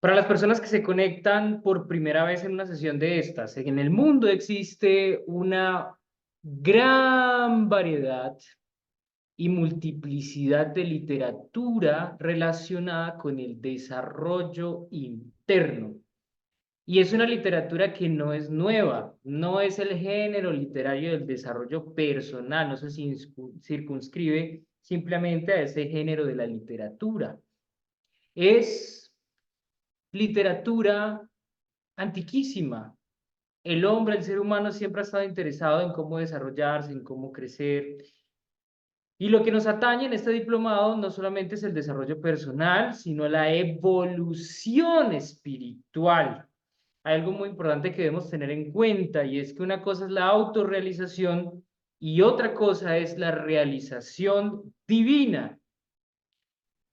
Para las personas que se conectan por primera vez en una sesión de estas, en el mundo existe una gran variedad y multiplicidad de literatura relacionada con el desarrollo interno. Y es una literatura que no es nueva, no es el género literario del desarrollo personal, no se circunscribe simplemente a ese género de la literatura. Es literatura antiquísima. El hombre, el ser humano siempre ha estado interesado en cómo desarrollarse, en cómo crecer. Y lo que nos atañe en este diplomado no solamente es el desarrollo personal, sino la evolución espiritual. Hay algo muy importante que debemos tener en cuenta y es que una cosa es la autorrealización y otra cosa es la realización divina.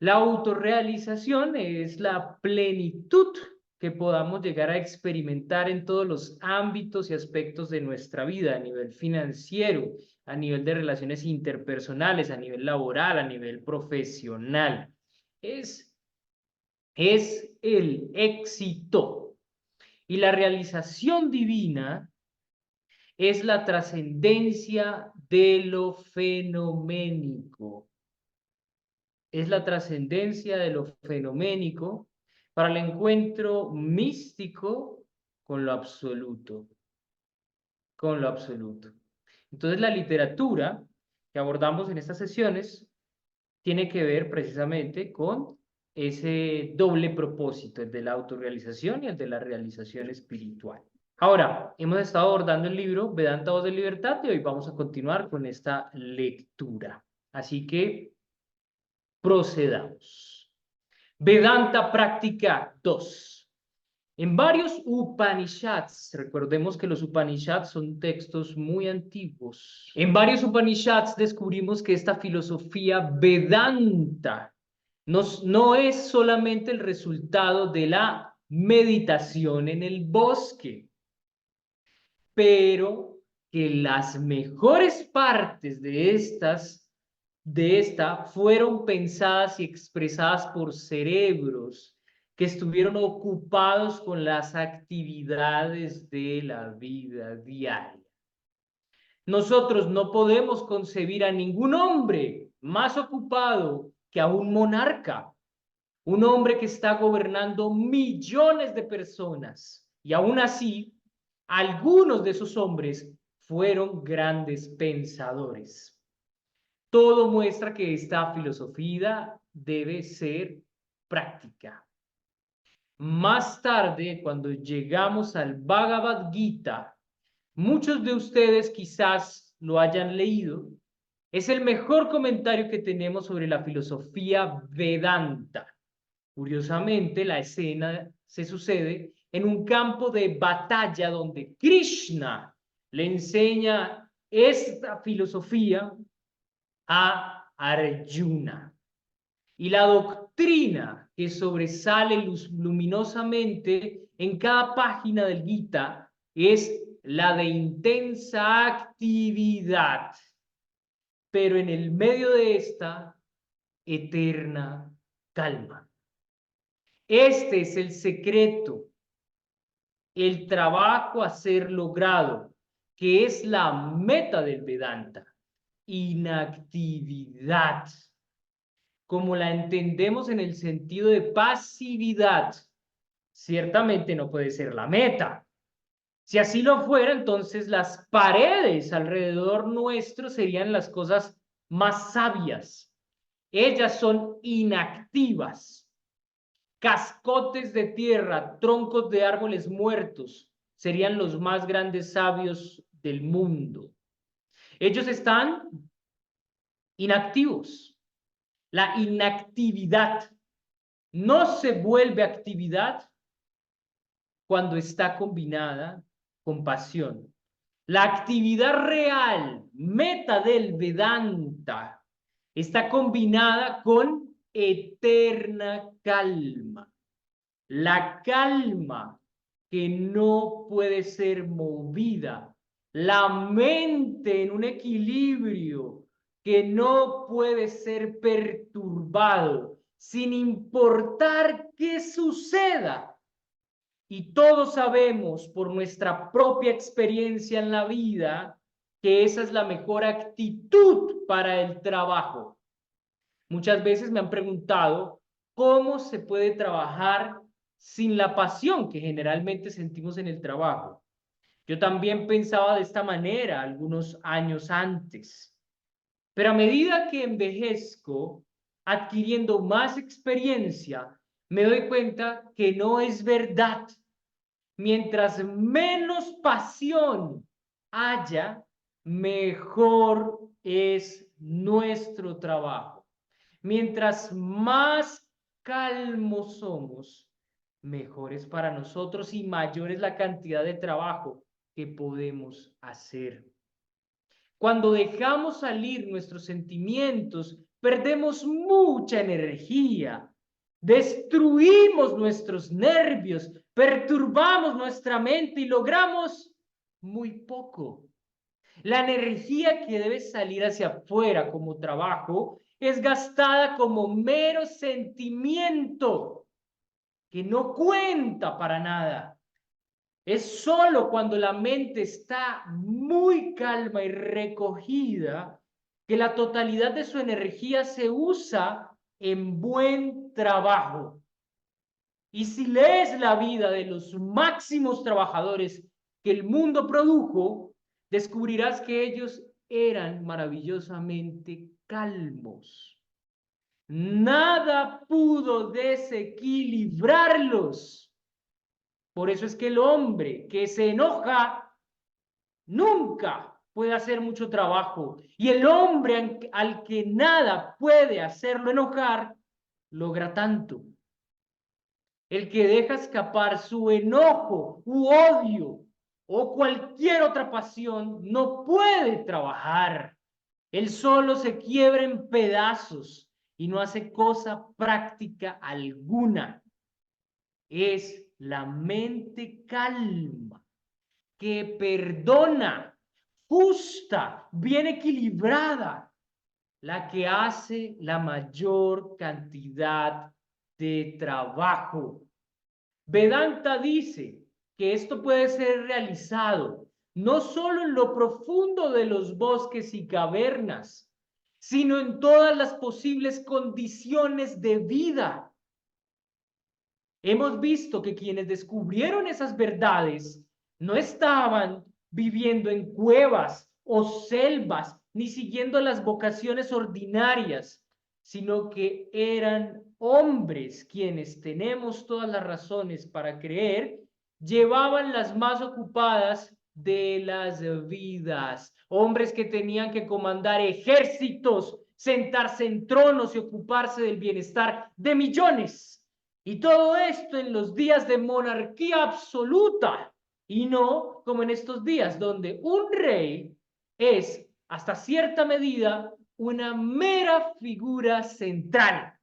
La autorrealización es la plenitud que podamos llegar a experimentar en todos los ámbitos y aspectos de nuestra vida, a nivel financiero, a nivel de relaciones interpersonales, a nivel laboral, a nivel profesional. Es, es el éxito. Y la realización divina es la trascendencia de lo fenoménico. Es la trascendencia de lo fenoménico para el encuentro místico con lo absoluto, con lo absoluto. Entonces la literatura que abordamos en estas sesiones tiene que ver precisamente con ese doble propósito, el de la autorrealización y el de la realización espiritual. Ahora, hemos estado abordando el libro Vedanta Voz de Libertad y hoy vamos a continuar con esta lectura. Así que procedamos. Vedanta Práctica 2. En varios Upanishads, recordemos que los Upanishads son textos muy antiguos. En varios Upanishads descubrimos que esta filosofía Vedanta no es solamente el resultado de la meditación en el bosque, pero que las mejores partes de esta fueron pensadas y expresadas por cerebros que estuvieron ocupados con las actividades de la vida diaria. Nosotros no podemos concebir a ningún hombre más ocupado que a un monarca, un hombre que está gobernando millones de personas. Y aún así, algunos de esos hombres fueron grandes pensadores. Todo muestra que esta filosofía debe ser práctica. Más tarde, cuando llegamos al Bhagavad Gita, muchos de ustedes quizás lo hayan leído, es el mejor comentario que tenemos sobre la filosofía Vedanta. Curiosamente, la escena se sucede en un campo de batalla donde Krishna le enseña esta filosofía a Arjuna. Y la doctrina que sobresale luminosamente en cada página del Gita es la de intensa actividad, pero en el medio de esta, eterna calma. Este es el secreto, el trabajo a ser logrado, que es la meta del Vedanta, inactividad. Como la entendemos en el sentido de pasividad, ciertamente no puede ser la meta. Si así lo fuera, entonces las paredes alrededor nuestro serían las cosas más sabias. Ellas son inactivas. Cascotes de tierra, troncos de árboles muertos, serían los más grandes sabios del mundo. Ellos están inactivos. La inactividad no se vuelve actividad cuando está combinada con pasión. La actividad real, meta del Vedanta, está combinada con eterna calma. La calma que no puede ser movida. La mente en un equilibrio que no puede ser perturbado. sin importar qué suceda. Y todos sabemos por nuestra propia experiencia en la vida que esa es la mejor actitud para el trabajo. Muchas veces me han preguntado cómo se puede trabajar sin la pasión que generalmente sentimos en el trabajo. Yo también pensaba de esta manera algunos años antes, pero a medida que envejezco, adquiriendo más experiencia, me doy cuenta que no es verdad. Mientras menos pasión haya, mejor es nuestro trabajo. Mientras más calmos somos, mejor es para nosotros y mayor es la cantidad de trabajo que podemos hacer. Cuando dejamos salir nuestros sentimientos, perdemos mucha energía, destruimos nuestros nervios, perturbamos nuestra mente y logramos muy poco. La energía que debe salir hacia afuera como trabajo es gastada como mero sentimiento que no cuenta para nada. Es solo cuando la mente está muy calma y recogida que la totalidad de su energía se usa en buen trabajo. Y si lees la vida de los máximos trabajadores que el mundo produjo, descubrirás que ellos eran maravillosamente calmos. Nada pudo desequilibrarlos. Por eso es que el hombre que se enoja nunca puede hacer mucho trabajo. Y el hombre al que nada puede hacerlo enojar, logra tanto. El que deja escapar su enojo u odio o cualquier otra pasión no puede trabajar. Él solo se quiebra en pedazos y no hace cosa práctica alguna. Es la mente calma que perdona, justa, bien equilibrada, la que hace la mayor cantidad de trabajo. Vedanta dice que esto puede ser realizado no solo en lo profundo de los bosques y cavernas, sino en todas las posibles condiciones de vida. Hemos visto que quienes descubrieron esas verdades no estaban viviendo en cuevas o selvas, ni siguiendo las vocaciones ordinarias, sino que eran hombres quienes tenemos todas las razones para creer, llevaban las más ocupadas de las vidas. Hombres que tenían que comandar ejércitos, sentarse en tronos y ocuparse del bienestar de millones. Y todo esto en los días de monarquía absoluta, y no como en estos días donde un rey es, hasta cierta medida, una mera figura central.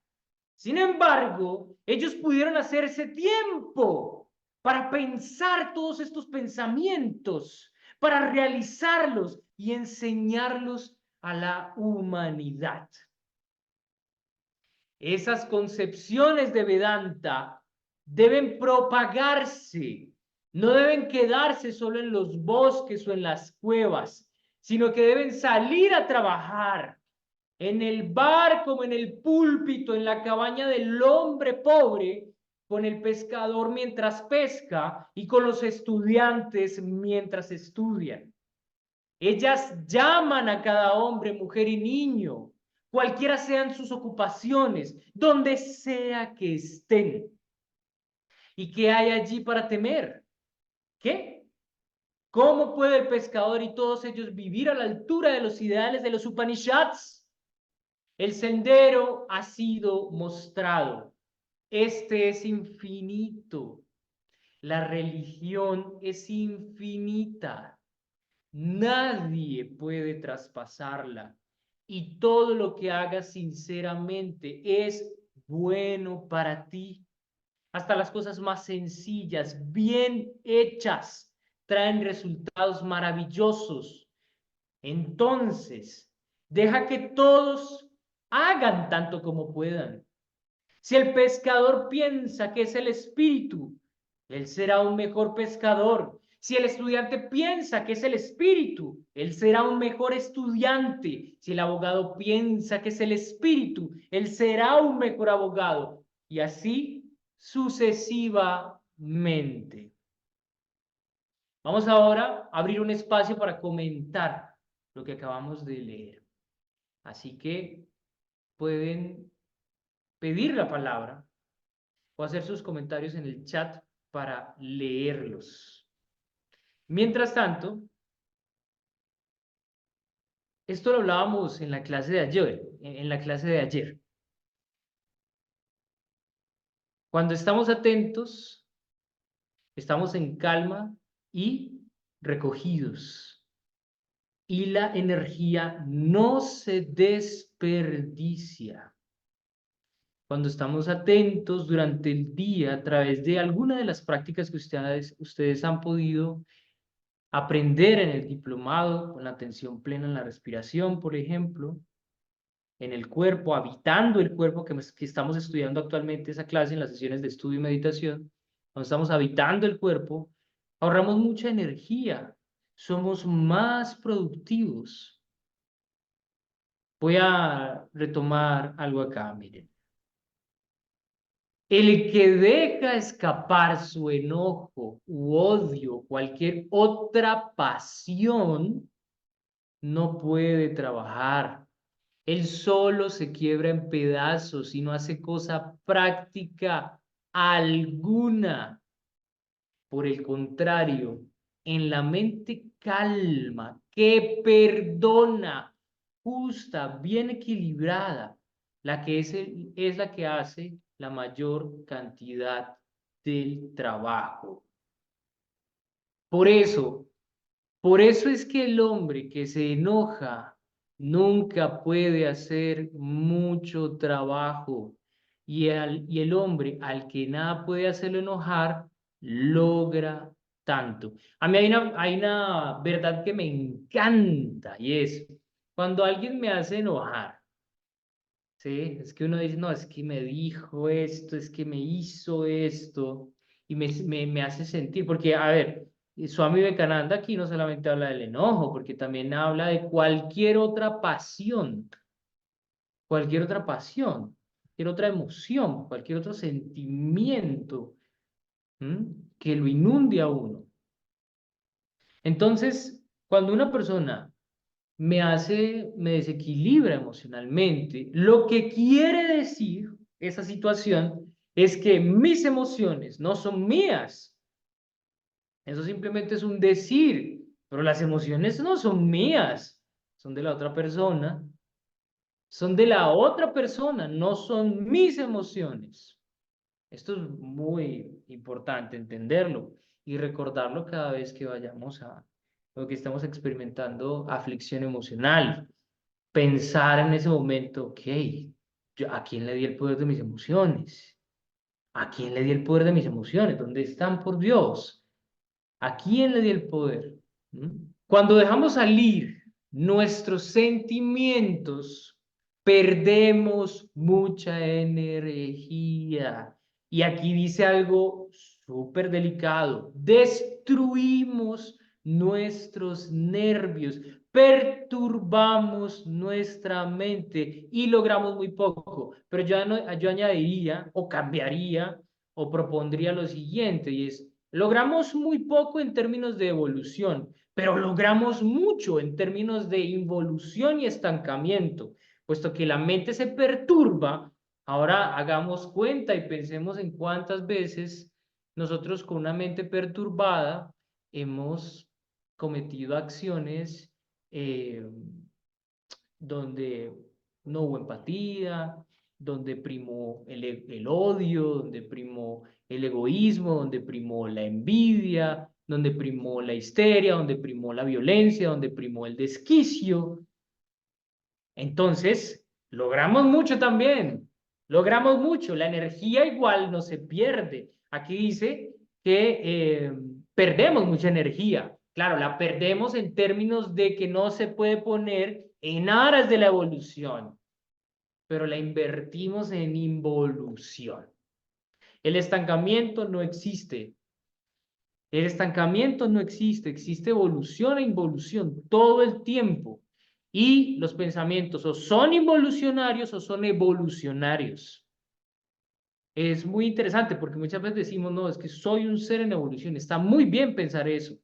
Sin embargo, ellos pudieron hacerse tiempo para pensar todos estos pensamientos, para realizarlos y enseñarlos a la humanidad. Esas concepciones de Vedanta deben propagarse, no deben quedarse solo en los bosques o en las cuevas, sino que deben salir a trabajar en el bar como en el púlpito, en la cabaña del hombre pobre, con el pescador mientras pesca y con los estudiantes mientras estudian. Ellas llaman a cada hombre, mujer y niño, cualquiera sean sus ocupaciones, donde sea que estén. ¿Y qué hay allí para temer? ¿Qué? ¿Cómo puede el pescador y todos ellos vivir a la altura de los ideales de los Upanishads? El sendero ha sido mostrado. Este es infinito. La religión es infinita. Nadie puede traspasarla. Y todo lo que hagas sinceramente es bueno para ti. Hasta las cosas más sencillas, bien hechas, traen resultados maravillosos. Entonces, deja que todos hagan tanto como puedan. Si el pescador piensa que es el espíritu, él será un mejor pescador. Si el estudiante piensa que es el espíritu, él será un mejor estudiante. Si el abogado piensa que es el espíritu, él será un mejor abogado. Y así sucesivamente. Vamos ahora a abrir un espacio para comentar lo que acabamos de leer. Así que pueden pedir la palabra o hacer sus comentarios en el chat para leerlos. Mientras tanto, esto lo hablábamos en la clase de ayer. Cuando estamos atentos, estamos en calma y recogidos. Y la energía no se desperdicia. Cuando estamos atentos durante el día a través de alguna de las prácticas que ustedes han podido aprender en el diplomado, con la atención plena en la respiración, por ejemplo, en el cuerpo, habitando el cuerpo que estamos estudiando actualmente esa clase en las sesiones de estudio y meditación, cuando estamos habitando el cuerpo, ahorramos mucha energía, somos más productivos. Voy a retomar algo acá, miren. El que deja escapar su enojo u odio, cualquier otra pasión, no puede trabajar. Él solo se quiebra en pedazos y no hace cosa práctica alguna. Por el contrario, en la mente calma, que perdona, justa, bien equilibrada, la que es la que hace la mayor cantidad del trabajo. Por eso es que el hombre que se enoja nunca puede hacer mucho trabajo y el hombre al que nada puede hacerlo enojar logra tanto. A mí hay una verdad que me encanta y es cuando alguien me hace enojar, ¿sí? Es que uno dice, no, es que me dijo esto, es que me hizo esto y me hace sentir, porque a ver, Swami Vivekananda aquí no solamente habla del enojo, porque también habla de cualquier otra emoción, cualquier otro sentimiento, ¿m? Que lo inunde a uno. Entonces, cuando una persona me desequilibra emocionalmente, lo que quiere decir esa situación es que mis emociones no son mías. Eso simplemente es un decir, pero las emociones no son mías, son de la otra persona. Son de la otra persona, no son mis emociones. Esto es muy importante entenderlo y recordarlo cada vez que vayamos a lo que estamos experimentando aflicción emocional. Pensar en ese momento, ok, ¿a quién le di el poder de mis emociones? ¿A quién le di el poder de mis emociones? ¿Dónde están, por Dios? ¿A quién le di el poder? Cuando dejamos salir nuestros sentimientos, perdemos mucha energía. Y aquí dice algo súper delicado. Destruimos nuestros nervios, perturbamos nuestra mente y logramos muy poco. Pero yo añadiría o cambiaría o propondría lo siguiente y es, logramos muy poco en términos de evolución, pero logramos mucho en términos de involución y estancamiento, puesto que la mente se perturba. Ahora hagamos cuenta y pensemos en cuántas veces nosotros con una mente perturbada hemos cometido acciones donde no hubo empatía, donde primó el odio, donde primó el egoísmo, donde primó la envidia, donde primó la histeria, donde primó la violencia, donde primó el desquicio. Entonces, logramos mucho también, logramos mucho, la energía igual no se pierde. Aquí dice que perdemos mucha energía. Claro, la perdemos en términos de que no se puede poner en aras de la evolución. pero la invertimos en involución. El estancamiento no existe. El estancamiento no existe, existe evolución e involución todo el tiempo. Y los pensamientos o son involucionarios o son evolucionarios. Es muy interesante porque muchas veces decimos, no, es que soy un ser en evolución. Está muy bien pensar eso,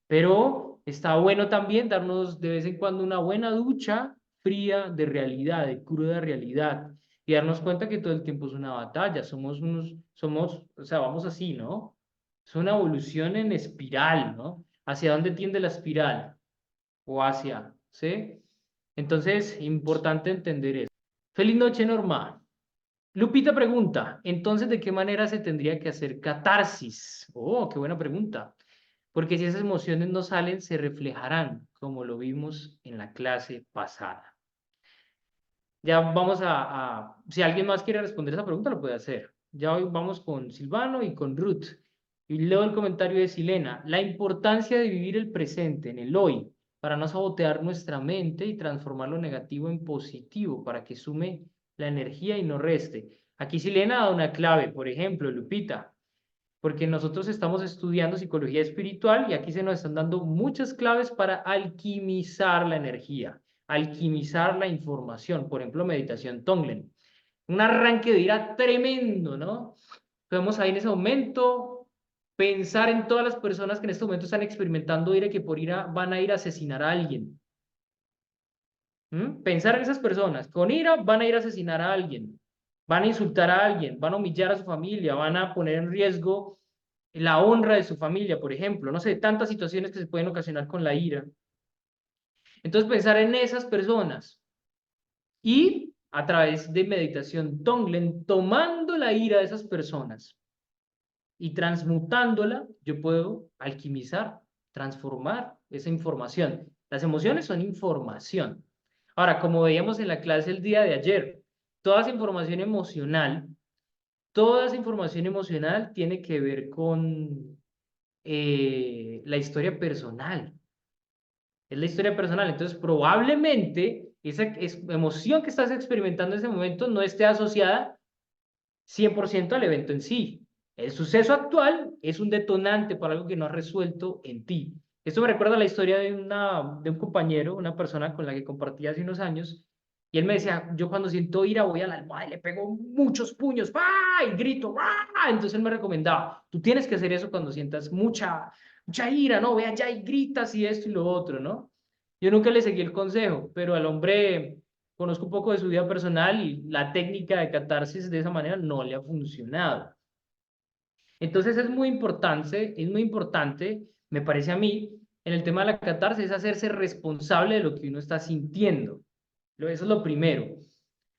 pero está bueno también darnos de vez en cuando una buena ducha fría de realidad, de cruda realidad, y darnos cuenta que todo el tiempo es una batalla. O sea, vamos así, ¿no? Es una evolución en espiral, ¿no? ¿Hacia dónde tiende la espiral? O hacia, ¿sí? Entonces, importante entender eso. Feliz noche, Norma. Lupita pregunta, entonces, ¿de qué manera se tendría que hacer catarsis? Oh, qué buena pregunta. Porque si esas emociones no salen, se reflejarán, como lo vimos en la clase pasada. Ya vamos si alguien más quiere responder esa pregunta, lo puede hacer. Ya hoy vamos con Silvano y con Ruth. Y leo el comentario de Silena. La importancia de vivir el presente, en el hoy, para no sabotear nuestra mente y transformar lo negativo en positivo, para que sume la energía y no reste. Aquí Silena da una clave, por ejemplo, Lupita, porque nosotros estamos estudiando psicología espiritual y aquí se nos están dando muchas claves para alquimizar la energía, alquimizar la información, por ejemplo, meditación Tonglen. Un arranque de ira tremendo, ¿no? Podemos ahí en ese momento pensar en todas las personas que en este momento están experimentando ira y que por ira van a ir a asesinar a alguien. Pensar en esas personas, con ira van a ir a asesinar a alguien, van a insultar a alguien, van a humillar a su familia, van a poner en riesgo la honra de su familia, por ejemplo. No sé, tantas situaciones que se pueden ocasionar con la ira. Entonces, pensar en esas personas y a través de meditación Tonglen, tomando la ira de esas personas y transmutándola, yo puedo alquimizar, transformar esa información. Las emociones son información. Ahora, como veíamos en la clase el día de ayer, toda esa información emocional, toda esa información emocional tiene que ver con la historia personal. Es la historia personal. Entonces, probablemente emoción que estás experimentando en ese momento no esté asociada 100% al evento en sí. El suceso actual es un detonante para algo que no has resuelto en ti. Esto me recuerda a la historia de un compañero, una persona con la que compartí hace unos años, y él me decía, yo cuando siento ira voy a la almohada y le pego muchos puños, ¡ah! Y grito, ¡ah! Entonces él me recomendaba, tú tienes que hacer eso cuando sientas mucha ira, ¿no? Ve allá y gritas y esto y lo otro, ¿no? Yo nunca le seguí el consejo, pero al hombre conozco un poco de su vida personal y la técnica de catarsis de esa manera no le ha funcionado. Entonces es muy importante, me parece a mí, en el tema de la catarsis, es hacerse responsable de lo que uno está sintiendo. Eso es lo primero.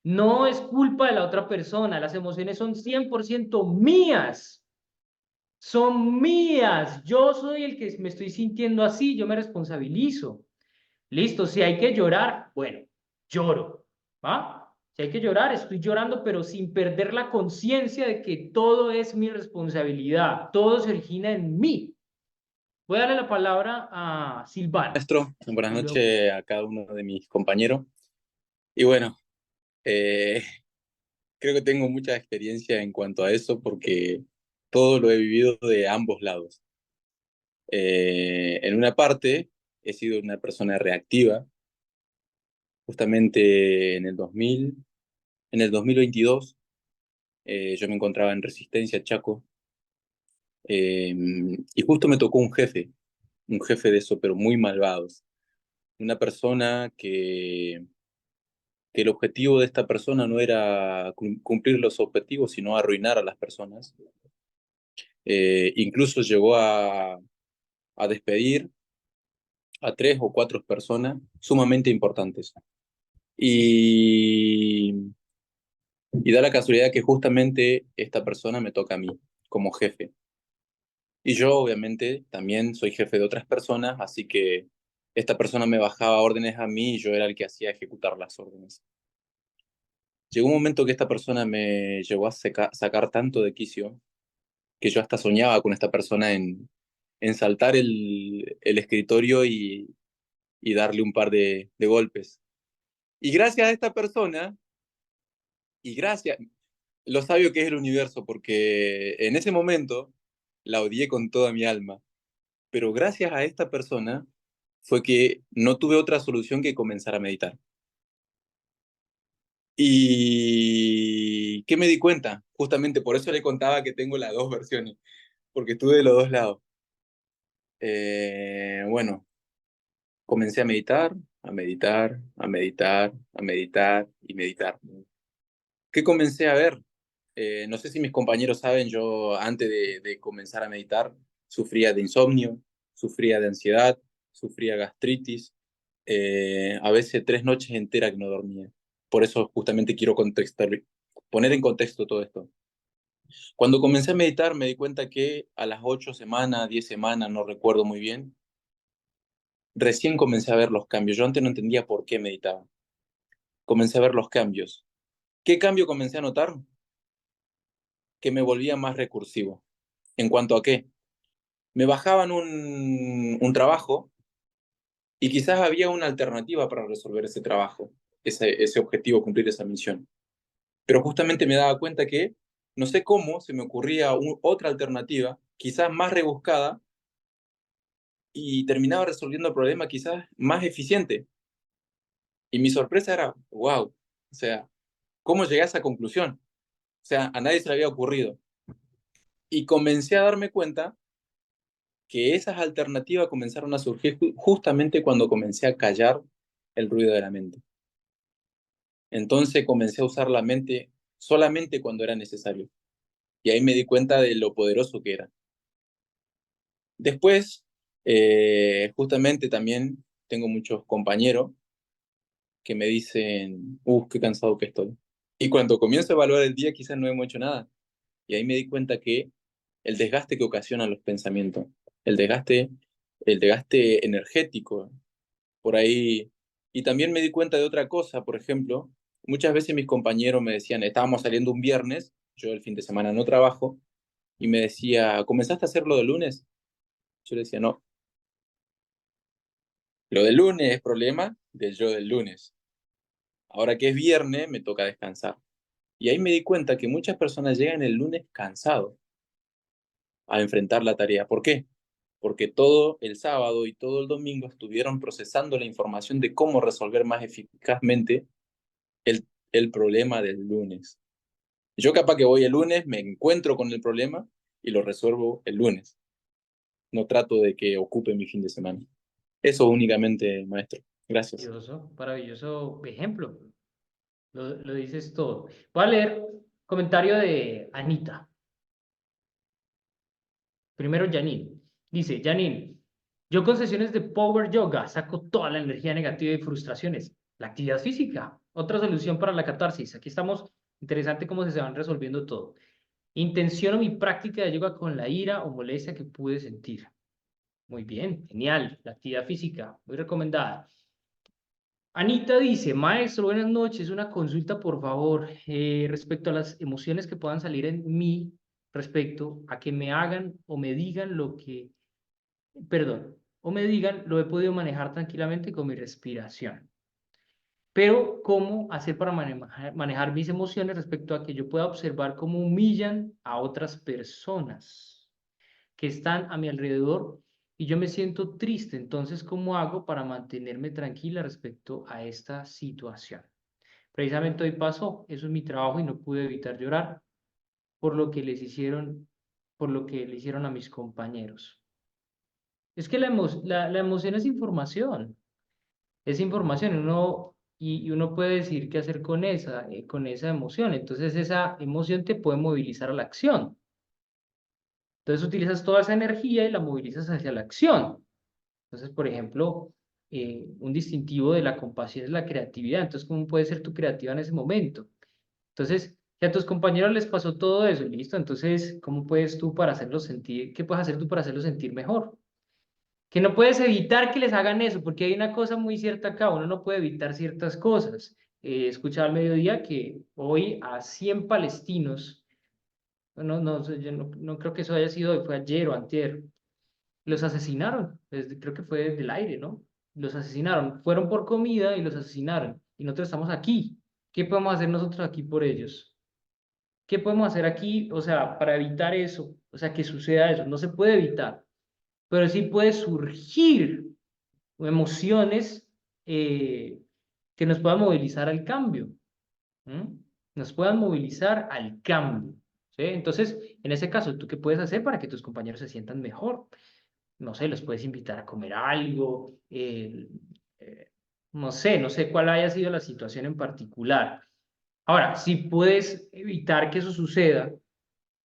No es culpa de la otra persona, las emociones son 100% mías. Son mías. Yo soy el que me estoy sintiendo así, yo me responsabilizo. Listo, si hay que llorar, bueno, lloro, ¿va? Si hay que llorar, estoy llorando, pero sin perder la conciencia de que todo es mi responsabilidad, todo se origina en mí. Voy a darle la palabra a Silvano. Maestro, buenas Y luego, noches a cada uno de mis compañeros. Y bueno, eh, creo que tengo mucha experiencia en cuanto a eso porque todo lo he vivido de ambos lados. En una parte, he sido una persona reactiva. Justamente en el 2022, yo me encontraba en Resistencia Chaco, eh, y justo me tocó un jefe de eso, pero muy malvados. Una persona que el objetivo de esta persona no era cumplir los objetivos, sino arruinar a las personas. Incluso llegó a despedir a 3 o 4 personas sumamente importantes. Y, y da la casualidad que justamente esta persona me toca a mí como jefe. Y yo obviamente también soy jefe de otras personas, así que esta persona me bajaba órdenes a mí y yo era el que hacía ejecutar las órdenes. Llegó un momento que esta persona me llegó a sacar tanto de quicio que yo hasta soñaba con esta persona en saltar el escritorio y darle un par de golpes. Y gracias a esta persona Y gracias, lo sabio que es el universo, porque en ese momento la odié con toda mi alma, pero gracias a esta persona fue que no tuve otra solución que comenzar a meditar. ¿Y qué me di cuenta? Justamente por eso le contaba que tengo las dos versiones, porque estuve de los dos lados. Bueno, comencé a meditar, a meditar, a meditar, a meditar y meditar. ¿Qué comencé a ver? No sé si mis compañeros saben, yo antes de comenzar a meditar sufría de insomnio, sufría de ansiedad, sufría gastritis, a veces 3 noches enteras que no dormía. Por eso justamente quiero poner en contexto todo esto. Cuando comencé a meditar me di cuenta que a las 8 semanas, 10 semanas, no recuerdo muy bien, recién comencé a ver los cambios. Yo antes no entendía por qué meditaba. Comencé a ver los cambios. ¿Qué cambio comencé a notar? Que me volvía más recursivo. ¿En cuanto a qué? Me bajaban un trabajo y quizás había una alternativa para resolver ese trabajo, ese objetivo, cumplir esa misión. Pero justamente me daba cuenta que no sé cómo se me ocurría otra alternativa, quizás más rebuscada, y terminaba resolviendo el problema quizás más eficiente. Y mi sorpresa era, wow, o sea, ¿cómo llegué a esa conclusión? O sea, a nadie se le había ocurrido. Y comencé a darme cuenta que esas alternativas comenzaron a surgir justamente cuando comencé a callar el ruido de la mente. Entonces comencé a usar la mente solamente cuando era necesario. Y ahí me di cuenta de lo poderoso que era. Después, justamente también tengo muchos compañeros que me dicen, qué cansado que estoy. Y cuando comienzo a evaluar el día, quizás no hemos hecho nada. Y ahí me di cuenta que el desgaste que ocasionan los pensamientos, el desgaste, el desgaste energético, por ahí. Y también me di cuenta de otra cosa, por ejemplo, muchas veces mis compañeros me decían, estábamos saliendo un viernes, yo el fin de semana no trabajo, y me decía, ¿comenzaste a hacerlo de lunes? Yo le decía, no, lo del lunes es problema del yo del lunes. Ahora que es viernes, me toca descansar. Y ahí me di cuenta que muchas personas llegan el lunes cansados a enfrentar la tarea. ¿Por qué? Porque todo el sábado y todo el domingo estuvieron procesando la información de cómo resolver más eficazmente el problema del lunes. Yo capaz que voy el lunes, me encuentro con el problema y lo resuelvo el lunes. No trato de que ocupe mi fin de semana. Eso únicamente, maestro. Gracias. Maravilloso, maravilloso ejemplo. Lo dices todo. Voy a leer comentario de Anita. Primero, Janine. Dice, Janine, yo con sesiones de Power Yoga saco toda la energía negativa y frustraciones. La actividad física, otra solución para la catarsis. Aquí estamos, interesante cómo se van resolviendo todo. Intenciono mi práctica de yoga con la ira o molestia que pude sentir. Muy bien, genial. La actividad física, muy recomendada. Anita dice, maestro, buenas noches. Una consulta, por favor, respecto a las emociones que puedan salir en mí, respecto a que me hagan o me digan lo que, perdón, o me digan, lo he podido manejar tranquilamente con mi respiración. Pero, ¿cómo hacer para manejar mis emociones respecto a que yo pueda observar cómo humillan a otras personas que están a mi alrededor y yo me siento triste? Entonces, ¿cómo hago para mantenerme tranquila respecto a esta situación? Precisamente hoy pasó, eso es mi trabajo y no pude evitar llorar por lo que les hicieron, por lo que le hicieron a mis compañeros. Es que la emoción es información, y uno puede decidir qué hacer con esa emoción. Entonces esa emoción te puede movilizar a la acción. Entonces utilizas toda esa energía y la movilizas hacia la acción. Entonces, por ejemplo, un distintivo de la compasión es la creatividad. Entonces, ¿cómo puede ser tu creativa en ese momento? Entonces, si a tus compañeros les pasó todo eso, listo, entonces, ¿cómo puedes tú para hacerlos sentir, qué puedes hacer tú para hacerlos sentir mejor? Que no puedes evitar que les hagan eso, porque hay una cosa muy cierta acá, uno no puede evitar ciertas cosas. Escuchaba al mediodía que hoy a 100 palestinos, yo no creo que eso haya sido hoy, fue ayer o antier, los asesinaron, creo que fue del aire, ¿no? Los asesinaron, fueron por comida y los asesinaron, y nosotros estamos aquí. ¿Qué podemos hacer nosotros aquí por ellos? ¿Qué podemos hacer aquí, o sea, para evitar eso? O sea, que suceda eso. No se puede evitar, pero sí puede surgir emociones que nos puedan movilizar al cambio. ¿M? Nos puedan movilizar al cambio. ¿Sí? Entonces, en ese caso, ¿tú qué puedes hacer para que tus compañeros se sientan mejor? No sé, los puedes invitar a comer algo, eh, no sé cuál haya sido la situación en particular. Ahora, si puedes evitar que eso suceda,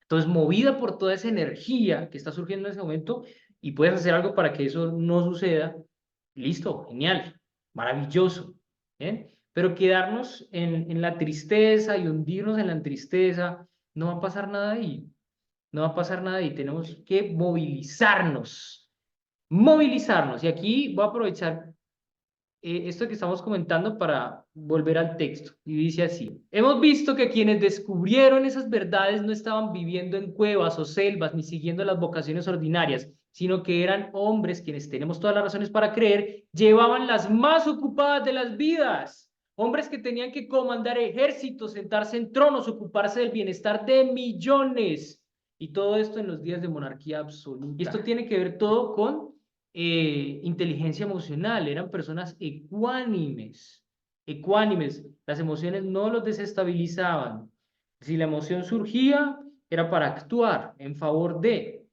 entonces movida por toda esa energía que está surgiendo en ese momento y puedes hacer algo para que eso no suceda, listo, genial, maravilloso, ¿bien? Pero quedarnos en la tristeza y hundirnos en la tristeza, no va a pasar nada ahí, no va a pasar nada ahí, tenemos que movilizarnos, movilizarnos. Y aquí voy a aprovechar esto que estamos comentando para volver al texto. Y dice así, hemos visto que quienes descubrieron esas verdades no estaban viviendo en cuevas o selvas ni siguiendo las vocaciones ordinarias, sino que eran hombres quienes tenemos todas las razones para creer, llevaban las más ocupadas de las vidas. Hombres que tenían que comandar ejércitos, sentarse en tronos, ocuparse del bienestar de millones. Y todo esto en los días de monarquía absoluta. Y esto tiene que ver todo con inteligencia emocional, eran personas ecuánimes, ecuánimes, las emociones no los desestabilizaban. Si la emoción surgía, era para actuar en favor de.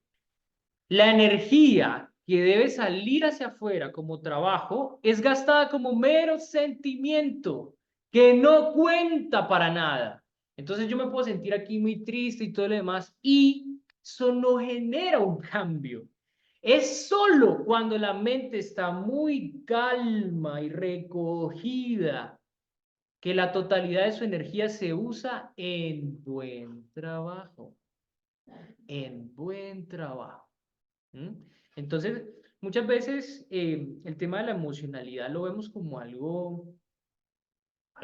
La energía que debe salir hacia afuera como trabajo es gastada como mero sentimiento que no cuenta para nada. Entonces yo me puedo sentir aquí muy triste y todo lo demás y eso no genera un cambio. Es solo cuando la mente está muy calma y recogida que la totalidad de su energía se usa en buen trabajo, en buen trabajo. ¿Mm? Entonces, muchas veces el tema de la emocionalidad lo vemos como algo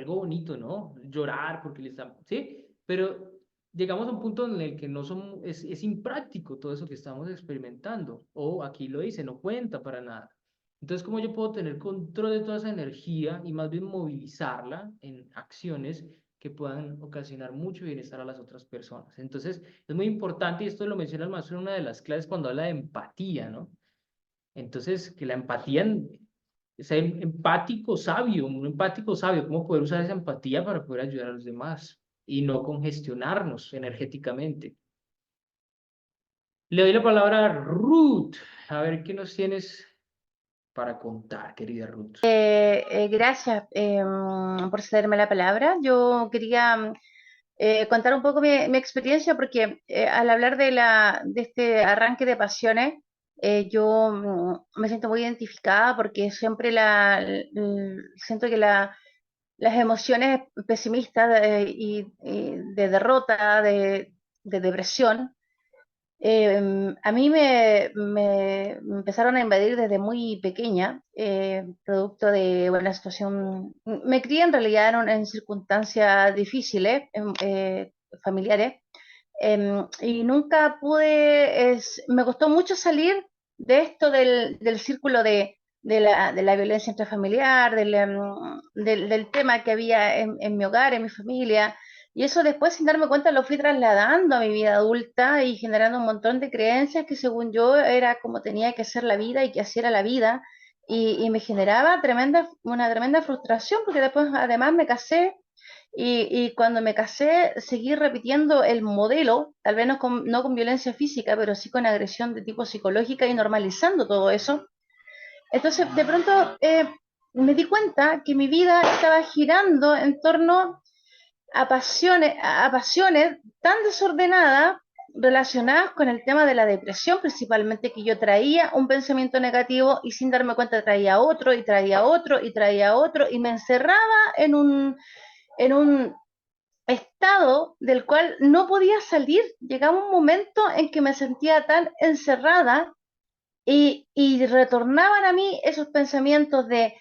bonito, ¿no? Llorar porque le estamos, ¿sí? Pero llegamos a un punto en el que no somos, es impráctico todo eso que estamos experimentando. O aquí lo dice, no cuenta para nada. Entonces, ¿cómo yo puedo tener control de toda esa energía y más bien movilizarla en acciones que puedan ocasionar mucho bienestar a las otras personas? Entonces, es muy importante, y esto lo menciona el maestro en una de las clases cuando habla de empatía, ¿no? Entonces, que la empatía, ser empático sabio, un empático sabio, cómo poder usar esa empatía para poder ayudar a los demás y no congestionarnos energéticamente. Le doy la palabra a Ruth, a ver qué nos tienes para contar, querida Ruth. Gracias por cederme la palabra. Yo quería contar un poco mi experiencia porque al hablar de este arranque de pasiones, yo me siento muy identificada porque siempre siento que las emociones pesimistas y de derrota, de depresión, a mí me empezaron a invadir desde muy pequeña, producto de una situación. Me crié en realidad en circunstancias difíciles, familiares, y nunca pude. Me costó mucho salir de esto del círculo de la violencia intrafamiliar, del tema que había en mi hogar, en mi familia. Y eso después, sin darme cuenta, lo fui trasladando a mi vida adulta y generando un montón de creencias que según yo era como tenía que ser la vida y que así era la vida. Y me generaba una tremenda frustración porque después además me casé y cuando me casé seguí repitiendo el modelo, tal vez no con violencia física, pero sí con agresión de tipo psicológica y normalizando todo eso. Entonces, de pronto me di cuenta que mi vida estaba girando en torno a pasiones tan desordenadas relacionadas con el tema de la depresión, principalmente, que yo traía un pensamiento negativo y sin darme cuenta traía otro y traía otro y traía otro y me encerraba en un estado del cual no podía salir. Llegaba un momento en que me sentía tan encerrada y retornaban a mí esos pensamientos de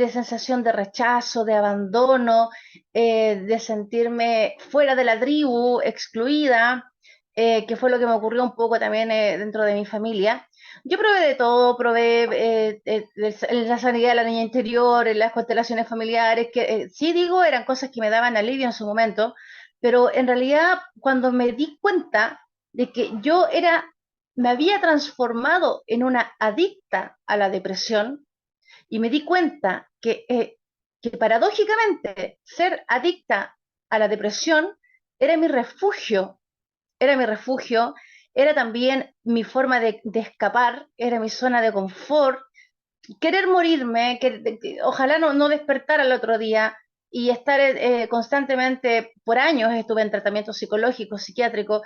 sensación de rechazo, de abandono, de sentirme fuera de la tribu, excluida. que fue lo que me ocurrió un poco también dentro de mi familia. Yo probé de todo, probé en la sanidad de la niña interior, en las constelaciones familiares, que sí digo, eran cosas que me daban alivio en su momento, pero en realidad cuando me di cuenta de que me había transformado en una adicta a la depresión y me di cuenta que paradójicamente ser adicta a la depresión era mi refugio, era mi refugio, era también mi forma de escapar, era mi zona de confort, querer morirme, ojalá no despertar al otro día y estar constantemente, por años estuve en tratamiento psicológico, psiquiátrico,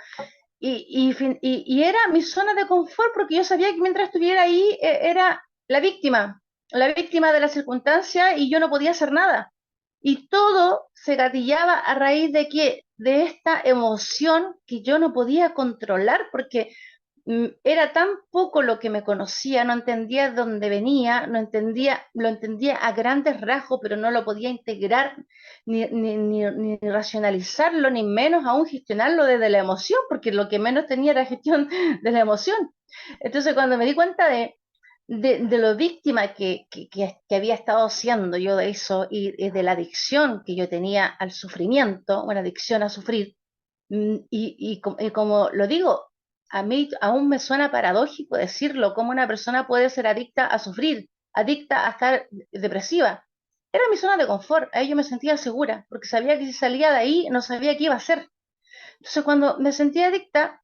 y era mi zona de confort porque yo sabía que mientras estuviera ahí era la víctima de la circunstancia y yo no podía hacer nada. Y todo se gatillaba a raíz de esta emoción que yo no podía controlar porque era tan poco lo que me conocía, no entendía de dónde venía, no entendía, lo entendía a grandes rasgos, pero no lo podía integrar, ni racionalizarlo, ni menos aún gestionarlo desde la emoción, porque lo que menos tenía era gestión de la emoción. Entonces, cuando me di cuenta de lo víctima que había estado siendo yo de eso y de la adicción que yo tenía al sufrimiento, una adicción a sufrir, y como lo digo, a mí aún me suena paradójico decirlo, cómo una persona puede ser adicta a sufrir, adicta a estar depresiva. Era mi zona de confort, ahí yo me sentía segura, porque sabía que si salía de ahí no sabía qué iba a hacer. Entonces cuando me sentía adicta,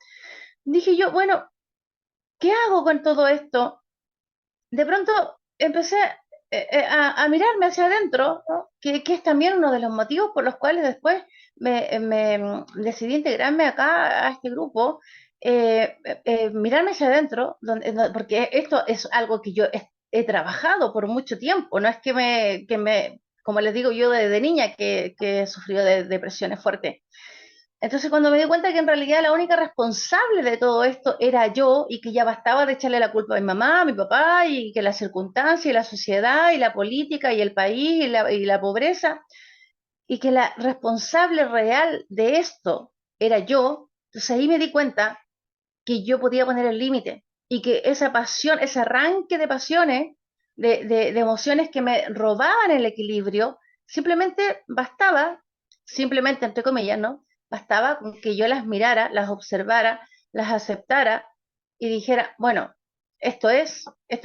dije yo, bueno, ¿qué hago con todo esto? De pronto empecé a mirarme hacia adentro, ¿no? Que es también uno de los motivos por los cuales después decidí integrarme acá a este grupo, mirarme hacia adentro, porque esto es algo que yo he trabajado por mucho tiempo, no es como les digo yo desde niña que he sufrido de depresiones fuertes. Entonces, cuando me di cuenta que en realidad la única responsable de todo esto era yo y que ya bastaba de echarle la culpa a mi mamá, a mi papá y que la circunstancia y la sociedad y la política y el país y la pobreza y que la responsable real de esto era yo, entonces ahí me di cuenta que yo podía poner el límite y que esa pasión, ese arranque de pasiones, de emociones que me robaban el equilibrio, simplemente bastaba, simplemente entre comillas, ¿no? Bastaba con que yo las mirara, las observara, las aceptara y dijera, bueno, esto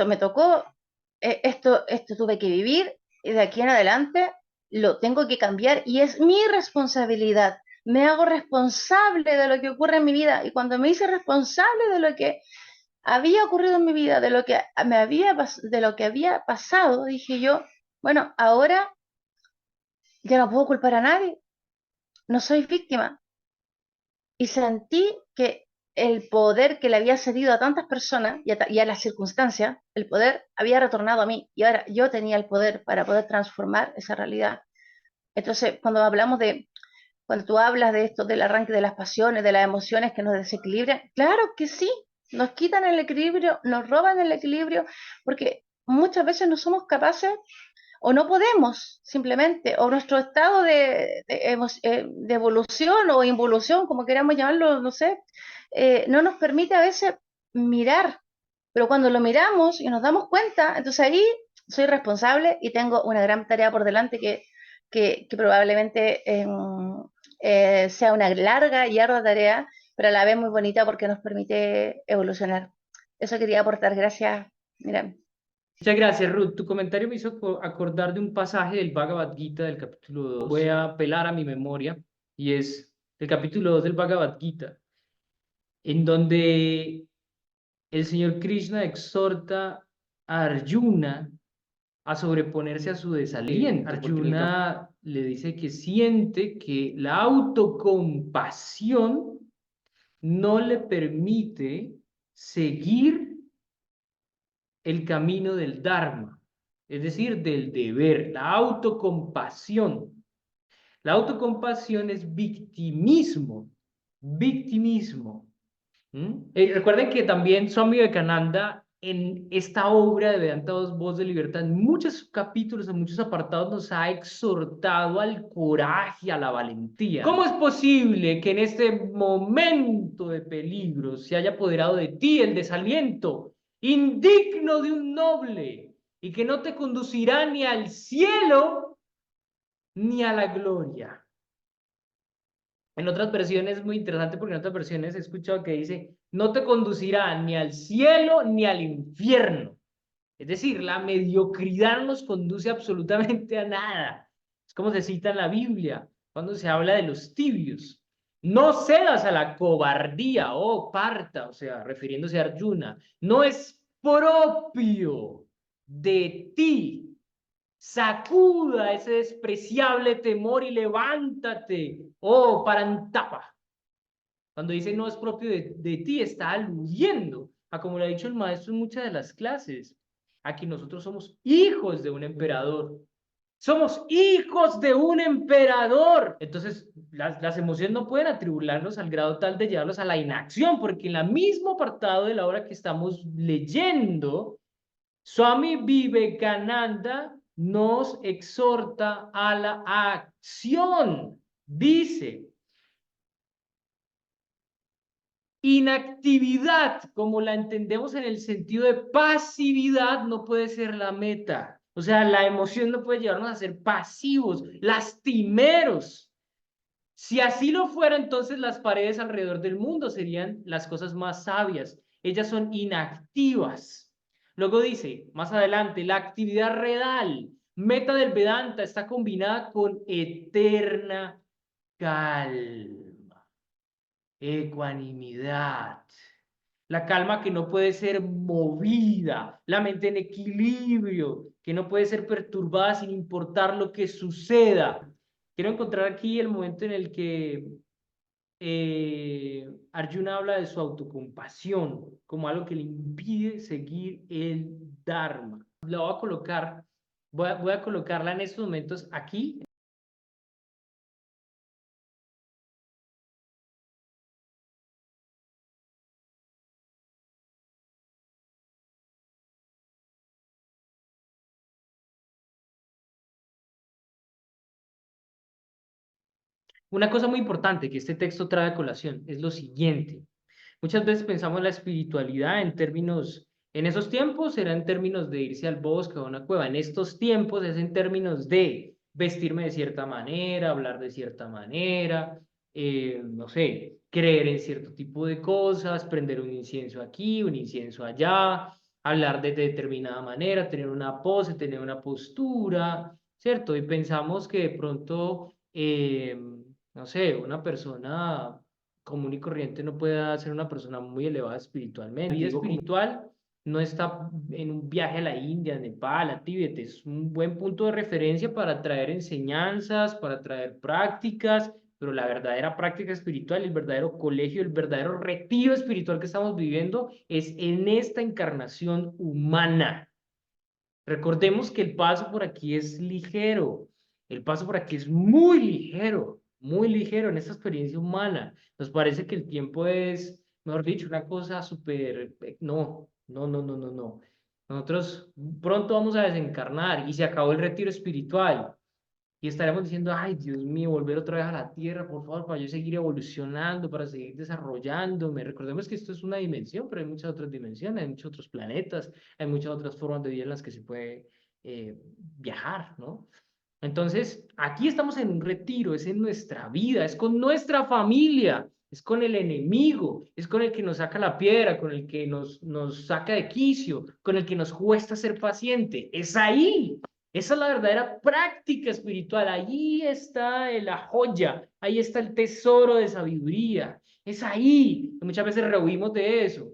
me tocó, esto tuve que vivir y de aquí en adelante lo tengo que cambiar y es mi responsabilidad. Me hago responsable de lo que ocurre en mi vida y cuando me hice responsable de lo que había ocurrido en mi vida, de lo que había pasado, dije yo, bueno, ahora ya no puedo culpar a nadie, no soy víctima. Y sentí que el poder que le había cedido a tantas personas y a las circunstancias, el poder había retornado a mí y ahora yo tenía el poder para poder transformar esa realidad. Entonces, cuando tú hablas de esto, del arranque de las pasiones, de las emociones que nos desequilibran, claro que sí, nos quitan el equilibrio, nos roban el equilibrio, porque muchas veces no somos capaces o no podemos simplemente, o nuestro estado de evolución o involución, como queramos llamarlo, no sé, no nos permite a veces mirar, pero cuando lo miramos y nos damos cuenta, entonces ahí soy responsable y tengo una gran tarea por delante que probablemente sea una larga y ardua tarea, pero a la vez muy bonita porque nos permite evolucionar. Eso quería aportar. Gracias. Mira. Muchas gracias, Ruth. Tu comentario me hizo acordar de un pasaje del Bhagavad Gita del capítulo 2. Voy a apelar a mi memoria y es el capítulo 2 del Bhagavad Gita, en donde el señor Krishna exhorta a Arjuna a sobreponerse a su desaliento. Arjuna le dice que siente que la autocompasión no le permite seguir el camino del Dharma, es decir, del deber, la autocompasión. La autocompasión es victimismo. Recuerden que también Swami Vivekananda en esta obra de Vedanta Voz de Libertad, en muchos capítulos, en muchos apartados, nos ha exhortado al coraje, a la valentía. ¿Cómo es posible que en este momento de peligro se haya apoderado de ti el desaliento indigno de un noble y que no te conducirá ni al cielo ni a la gloria? En otras versiones es muy interesante porque en otras versiones he escuchado que dice, no te conducirá ni al cielo ni al infierno. Es decir, la mediocridad no nos conduce absolutamente a nada. Es como se cita en la Biblia, cuando se habla de los tibios. No cedas a la cobardía, oh Parta, o sea, refiriéndose a Arjuna. No es propio de ti. Sacuda ese despreciable temor y levántate, oh Parantapa. Cuando dice no es propio de ti, está aludiendo a, como lo ha dicho el maestro en muchas de las clases, aquí nosotros somos hijos de un emperador. Somos hijos de un emperador. Entonces, las emociones no pueden atribularnos al grado tal de llevarlos a la inacción, porque en el mismo apartado de la obra que estamos leyendo, Swami Vivekananda nos exhorta a la acción. Dice, inactividad, como la entendemos en el sentido de pasividad, no puede ser la meta. O sea, la emoción no puede llevarnos a ser pasivos, lastimeros. Si así lo fuera, entonces las paredes alrededor del mundo serían las cosas más sabias. Ellas son inactivas. Luego dice, más adelante, la actividad real, meta del Vedanta, está combinada con eterna calma, ecuanimidad. La calma que no puede ser movida, la mente en equilibrio, que no puede ser perturbada sin importar lo que suceda. Quiero encontrar aquí el momento en el que Arjuna habla de su autocompasión como algo que le impide seguir el Dharma. La voy a colocar, voy a colocarla en estos momentos aquí. Una cosa muy importante que este texto trae a colación es lo siguiente. Muchas veces pensamos en la espiritualidad en términos, en esos tiempos era en términos de irse al bosque o a una cueva, en estos tiempos es en términos de vestirme de cierta manera, hablar de cierta manera, no sé, creer en cierto tipo de cosas, prender un incienso aquí, un incienso allá, hablar de determinada manera, tener una pose, tener una postura, ¿cierto? Y pensamos que de pronto, no sé, una persona común y corriente no pueda ser una persona muy elevada espiritualmente. La vida espiritual no está en un viaje a la India, a Nepal, a Tíbet, es un buen punto de referencia para traer enseñanzas, para traer prácticas, pero la verdadera práctica espiritual, el verdadero colegio, el verdadero retiro espiritual que estamos viviendo es en esta encarnación humana. Recordemos que el paso por aquí es ligero, el paso por aquí es muy ligero en esta experiencia humana. Nos parece que el tiempo es, mejor dicho, una cosa súper, no. Nosotros pronto vamos a desencarnar y se acabó el retiro espiritual. Y estaremos diciendo, ay, Dios mío, volver otra vez a la tierra, por favor, para yo seguir evolucionando, para seguir desarrollándome. Recordemos que esto es una dimensión, pero hay muchas otras dimensiones, hay muchos otros planetas, hay muchas otras formas de vida en las que se puede viajar, ¿no? Entonces, aquí estamos en un retiro, es en nuestra vida, es con nuestra familia, es con el enemigo, es con el que nos saca la piedra, con el que nos saca de quicio, con el que nos cuesta ser paciente. Es ahí. Esa es la verdadera práctica espiritual. Allí está la joya, ahí está el tesoro de sabiduría. Es ahí. Muchas veces rehuimos de eso.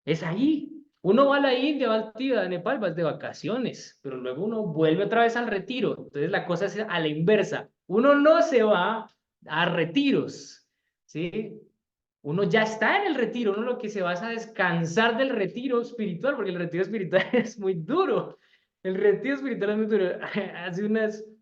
Es ahí. Uno va a la India, va al Tíbet, a Nepal, va de vacaciones, pero luego uno vuelve otra vez al retiro. Entonces la cosa es a la inversa. Uno no se va a retiros, ¿sí? Uno ya está en el retiro, uno lo que se va es a descansar del retiro espiritual, porque el retiro espiritual es muy duro. El retiro espiritual es muy duro.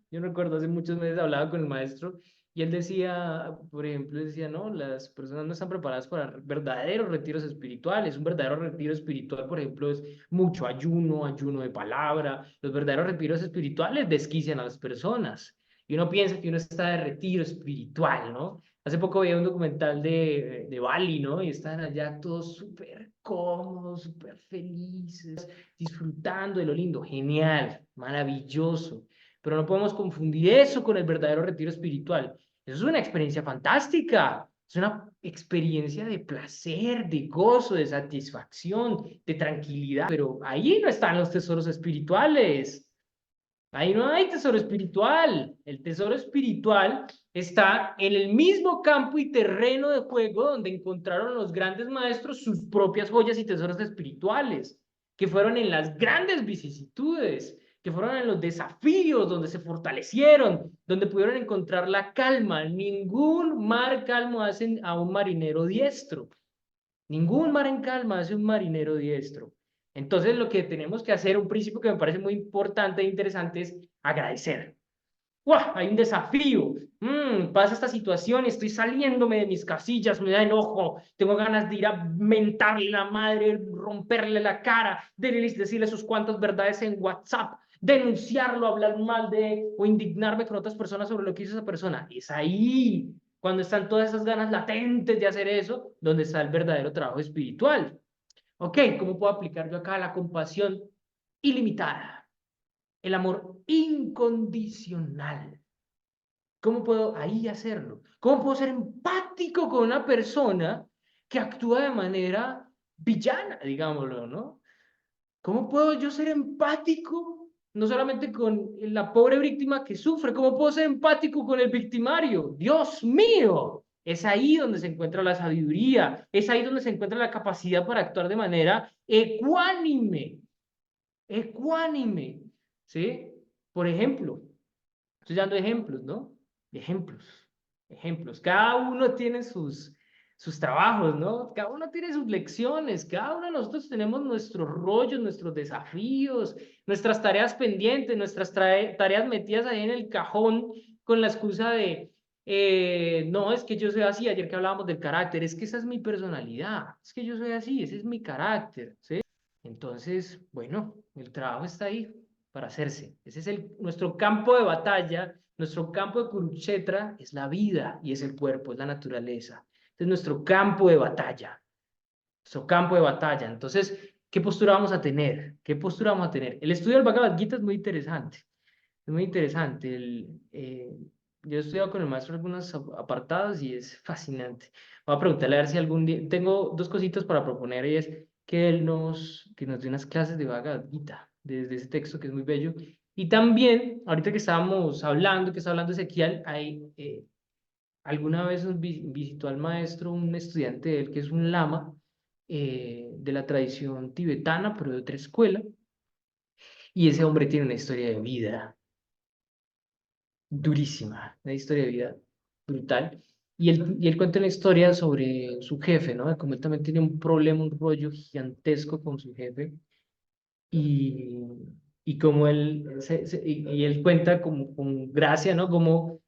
Yo recuerdo, hace muchos meses hablaba con el maestro Y él decía, por ejemplo, decía, no, las personas no están preparadas para verdaderos retiros espirituales. Un verdadero retiro espiritual, por ejemplo, es mucho ayuno, ayuno de palabra. Los verdaderos retiros espirituales desquician a las personas. Y uno piensa que uno está de retiro espiritual, ¿no? Hace poco veía un documental de Bali, ¿no? Y estaban allá todos súper cómodos, súper felices, disfrutando de lo lindo. Genial, maravilloso. Pero no podemos confundir eso con el verdadero retiro espiritual. Eso es una experiencia fantástica. Es una experiencia de placer, de gozo, de satisfacción, de tranquilidad. Pero ahí no están los tesoros espirituales. Ahí no hay tesoro espiritual. El tesoro espiritual está en el mismo campo y terreno de juego donde encontraron los grandes maestros sus propias joyas y tesoros espirituales, que fueron en las grandes vicisitudes, que fueron en los desafíos donde se fortalecieron, donde pudieron encontrar la calma. Ningún mar calmo hace a un marinero diestro. Ningún mar en calma hace un marinero diestro. Entonces, lo que tenemos que hacer, un principio que me parece muy importante e interesante, es agradecer. ¡Wow! Hay un desafío. Pasa esta situación, estoy saliéndome de mis casillas, me da enojo, tengo ganas de ir a mentarle la madre, romperle la cara, decirle sus cuantas verdades en WhatsApp, denunciarlo, hablar mal de o indignarme con otras personas sobre lo que hizo esa persona. Es ahí, cuando están todas esas ganas latentes de hacer eso, donde está el verdadero trabajo espiritual. Ok, ¿cómo puedo aplicar yo acá la compasión ilimitada? El amor incondicional. ¿Cómo puedo ahí hacerlo? ¿Cómo puedo ser empático con una persona que actúa de manera villana, digámoslo, ¿no? ¿Cómo puedo yo ser empático no solamente con la pobre víctima que sufre? ¿Cómo puedo ser empático con el victimario? Dios mío, es ahí donde se encuentra la sabiduría, es ahí donde se encuentra la capacidad para actuar de manera ecuánime, ecuánime, ¿sí? Por ejemplo, estoy dando ejemplos, ¿no? Ejemplos, ejemplos. Cada uno tiene sus trabajos, ¿no? Cada uno tiene sus lecciones, cada uno de nosotros tenemos nuestros rollos, nuestros desafíos, nuestras tareas pendientes, nuestras tareas metidas ahí en el cajón con la excusa de, no, es que yo soy así, ayer que hablábamos del carácter, es que esa es mi personalidad, es que yo soy así, ese es mi carácter, ¿sí? Entonces, bueno, el trabajo está ahí para hacerse. Ese es nuestro campo de batalla, nuestro campo de Kurukshetra es la vida y es el cuerpo, es la naturaleza. Este es nuestro campo de batalla, nuestro campo de batalla. Entonces, ¿qué postura vamos a tener? ¿Qué postura vamos a tener? El estudio del Bhagavad Gita es muy interesante, es muy interesante. Yo he estudiado con el maestro algunos apartados y es fascinante. Voy a preguntarle a ver si algún día, tengo dos cositas para proponer y es que él que nos dé unas clases de Bhagavad Gita, desde ese texto que es muy bello. Y también, ahorita que estábamos hablando, que está hablando Ezequiel, alguna vez nos visitó al maestro un estudiante de él que es un lama de la tradición tibetana, pero de otra escuela, y ese hombre tiene una historia de vida durísima, una historia de vida brutal. Y él cuenta una historia sobre su jefe, ¿no? De cómo él también tiene un problema, un rollo gigantesco con su jefe. Y, y cómo y él cuenta como, con gracia, ¿no? Como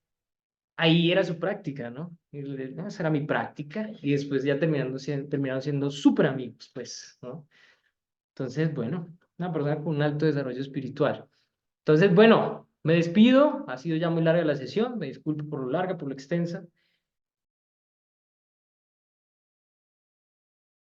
ahí era su práctica, ¿no? Y ¿no? Esa era mi práctica. Y después ya terminaron siendo súper amigos, pues, ¿no? Entonces, bueno, una persona con un alto desarrollo espiritual. Entonces, bueno, me despido. Ha sido ya muy larga la sesión. Me disculpo por lo larga, por lo extensa.